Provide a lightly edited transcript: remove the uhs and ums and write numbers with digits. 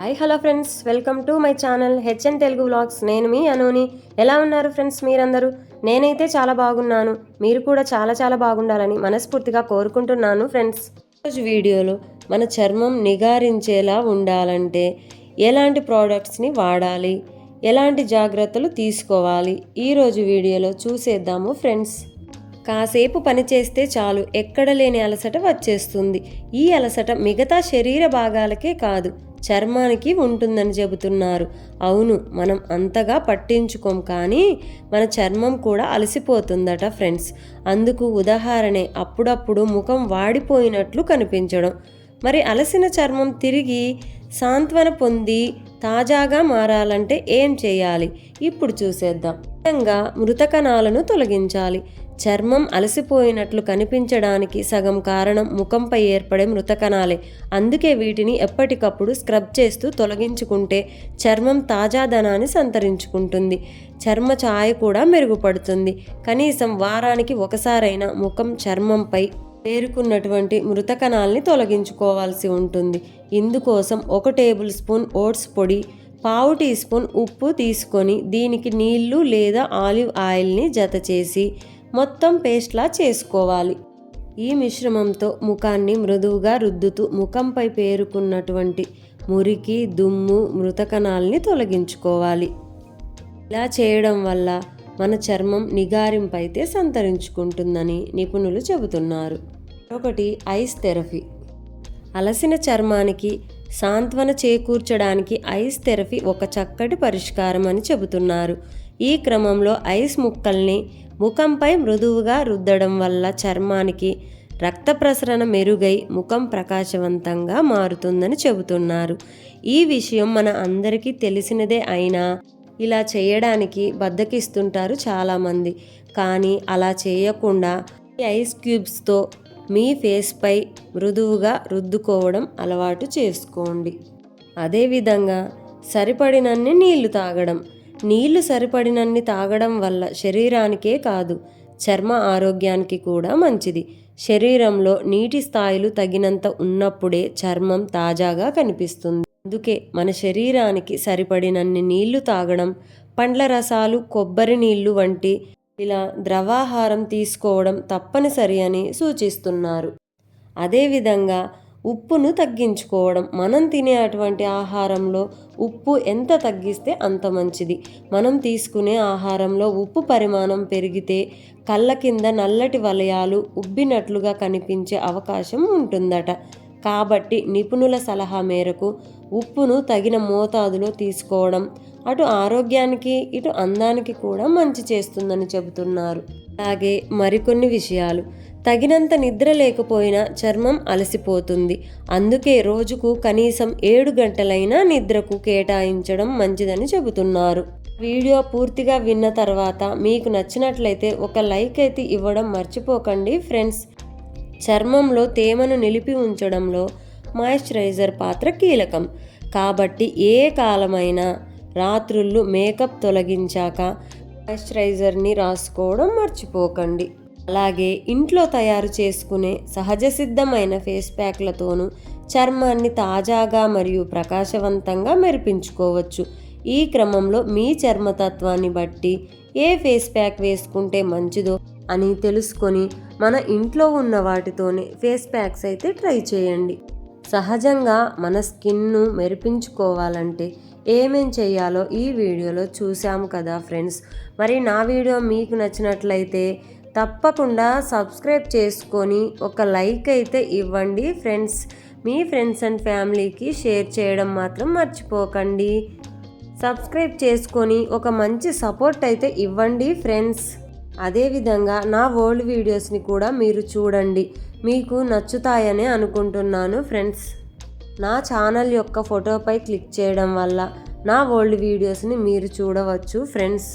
Hi hello friends, welcome to my channel HN Telugu vlogs. నేను మీ అనుని. ఎలా ఉన్నారు ఫ్రెండ్స్ మీరందరూ? నేనైతే చాలా బాగున్నాను. మీరు కూడా చాలా బాగుండాలని మనస్ఫూర్తిగా కోరుకుంటున్నాను ఫ్రెండ్స్. ఈరోజు వీడియోలో మన చర్మం నిగారించేలా ఉండాలంటే ఎలాంటి ప్రోడక్ట్స్ని వాడాలి, ఎలాంటి జాగ్రత్తలు తీసుకోవాలి, ఈరోజు వీడియోలో చూసేద్దాము ఫ్రెండ్స్. కాసేపు పని చేస్తే చాలు ఎక్కడ లేని అలసట వచ్చేస్తుంది. ఈ అలసట మిగతా శరీర భాగాలకే కాదు, చర్మానికి ఉంటుందని చెబుతున్నారు. అవును, మనం అంతగా పట్టించుకోం, కానీ మన చర్మం కూడా అలసిపోతుందట ఫ్రెండ్స్. అందుకు ఉదాహరణే అప్పుడప్పుడు ముఖం వాడిపోయినట్లు కనిపించడం. మరి అలసిన చర్మం తిరిగి సాంత్వన పొంది తాజాగా మారాలంటే ఏం చేయాలి ఇప్పుడు చూసేద్దాం. ముఖ్యంగా మృత కణాలను తొలగించాలి. చర్మం అలసిపోయినట్లు కనిపించడానికి సగం కారణం ముఖంపై ఏర్పడే మృత కణాలే. అందుకే వీటిని ఎప్పటికప్పుడు స్క్రబ్ చేస్తూ తొలగించుకుంటే చర్మం తాజాదనాన్ని సంతరించుకుంటుంది. చర్మ ఛాయ కూడా మెరుగుపడుతుంది. కనీసం వారానికి ఒకసారైనా ముఖం చర్మంపై పేరుకున్నటువంటి మృత కణాలని తొలగించుకోవాల్సి ఉంటుంది. ఇందుకోసం 1 టేబుల్ స్పూన్ ఓట్స్ పొడి, పావు టీ స్పూన్ ఉప్పు తీసుకొని దీనికి నీళ్లు లేదా ఆలివ్ ఆయిల్ని జత చేసి మొత్తం పేస్ట్లా చేసుకోవాలి. ఈ మిశ్రమంతో ముఖాన్ని మృదువుగా రుద్దుతూ ముఖంపై పేరుకున్నటువంటి మురికి, దుమ్ము, మృత కణాలని తొలగించుకోవాలి. ఇలా చేయడం వల్ల మన చర్మం నిగారింపైతే సంతరించుకుంటుందని నిపుణులు చెబుతున్నారు. ఒకటి, ఐస్ థెరపీ. అలసిన చర్మానికి సాంత్వన చేకూర్చడానికి ఐస్ థెరపీ ఒక చక్కటి పరిష్కారం అని చెబుతున్నారు. ఈ క్రమంలో ఐస్ ముక్కల్ని ముఖంపై మృదువుగా రుద్దడం వల్ల చర్మానికి రక్త ప్రసరణ మెరుగై ముఖం ప్రకాశవంతంగా మారుతుందని చెబుతున్నారు. ఈ విషయం మన అందరికీ తెలిసినదే అయినా ఇలా చేయడానికి బద్దకిస్తుంటారు చాలామంది. కానీ అలా చేయకుండా ఈ ఐస్ క్యూబ్స్తో మీ ఫేస్పై మృదువుగా రుద్దుకోవడం అలవాటు చేసుకోండి. అదేవిధంగా సరిపడినన్ని నీళ్లు తాగడం. నీళ్లు సరిపడినన్ని తాగడం వల్ల శరీరానికే కాదు, చర్మ ఆరోగ్యానికి కూడా మంచిది. శరీరంలో నీటి స్థాయిలు తగినంత ఉన్నప్పుడే చర్మం తాజాగా కనిపిస్తుంది. అందుకే మన శరీరానికి సరిపడినన్ని నీళ్లు తాగడం, పండ్ల రసాలు, కొబ్బరి నీళ్లు వంటి ఇలా ద్రవాహారం తీసుకోవడం తప్పనిసరి అని సూచిస్తున్నారు. అదేవిధంగా ఉప్పును తగ్గించుకోవడం. మనం తినే అటువంటి ఆహారంలో ఉప్పు ఎంత తగ్గిస్తే అంత మంచిది. మనం తీసుకునే ఆహారంలో ఉప్పు పరిమాణం పెరిగితే కళ్ళ కింద నల్లటి వలయాలు ఉబ్బినట్లుగా కనిపించే అవకాశం ఉంటుందట. కాబట్టి నిపుణుల సలహా మేరకు ఉప్పును తగిన మోతాదులో తీసుకోవడం అటు ఆరోగ్యానికి ఇటు అందానికి కూడా మంచి చేస్తుందని చెబుతున్నారు. అలాగే మరికొన్ని విషయాలు. తగినంత నిద్ర లేకపోయినా చర్మం అలసిపోతుంది. అందుకే రోజుకు కనీసం 7 గంటలైనా నిద్రకు కేటాయించడం మంచిదని చెబుతున్నారు. వీడియో పూర్తిగా విన్న తర్వాత మీకు నచ్చినట్లయితే ఒక లైక్ అయితే ఇవ్వడం మర్చిపోకండి ఫ్రెండ్స్. చర్మంలో తేమను నిలిపి ఉంచడంలో మాయిశ్చరైజర్ పాత్ర కీలకం. కాబట్టి ఏ కాలమైనా రాత్రుళ్ళు మేకప్ తొలగించాక మాయిశ్చరైజర్ని రాసుకోవడం మర్చిపోకండి. అలాగే ఇంట్లో తయారు చేసుకునే సహజ సిద్ధమైన ఫేస్ ప్యాక్లతోనూ చర్మాన్ని తాజాగా మరియు ప్రకాశవంతంగా మెరిపించుకోవచ్చు. ఈ క్రమంలో మీ చర్మతత్వాన్ని బట్టి ఏ ఫేస్ ప్యాక్ వేసుకుంటే మంచిదో అని తెలుసుకొని మన ఇంట్లో ఉన్న వాటితోనే ఫేస్ ప్యాక్స్ అయితే ట్రై చేయండి. సహజంగా మన స్కిన్ను మెరిపించుకోవాలంటే ఏమేం చేయాలో ఈ వీడియోలో చూసాము కదా ఫ్రెండ్స్. మరి నా వీడియో మీకు నచ్చినట్లయితే తప్పకుండా సబ్స్క్రైబ్ చేసుకొని ఒక లైక్ అయితే ఇవ్వండి ఫ్రెండ్స్. మీ ఫ్రెండ్స్ అండ్ ఫ్యామిలీకి షేర్ చేయడం మాత్రం మర్చిపోకండి. సబ్స్క్రైబ్ చేసుకొని ఒక మంచి సపోర్ట్ అయితే ఇవ్వండి ఫ్రెండ్స్. అదేవిధంగా నా ఓల్డ్ వీడియోస్ని కూడా మీరు చూడండి, మీకు నచ్చుతాయనే అనుకుంటున్నాను ఫ్రెండ్స్. నా ఛానల్ యొక్క ఫోటోపై క్లిక్ చేయడం వల్ల నా ఓల్డ్ వీడియోస్ని మీరు చూడవచ్చు ఫ్రెండ్స్.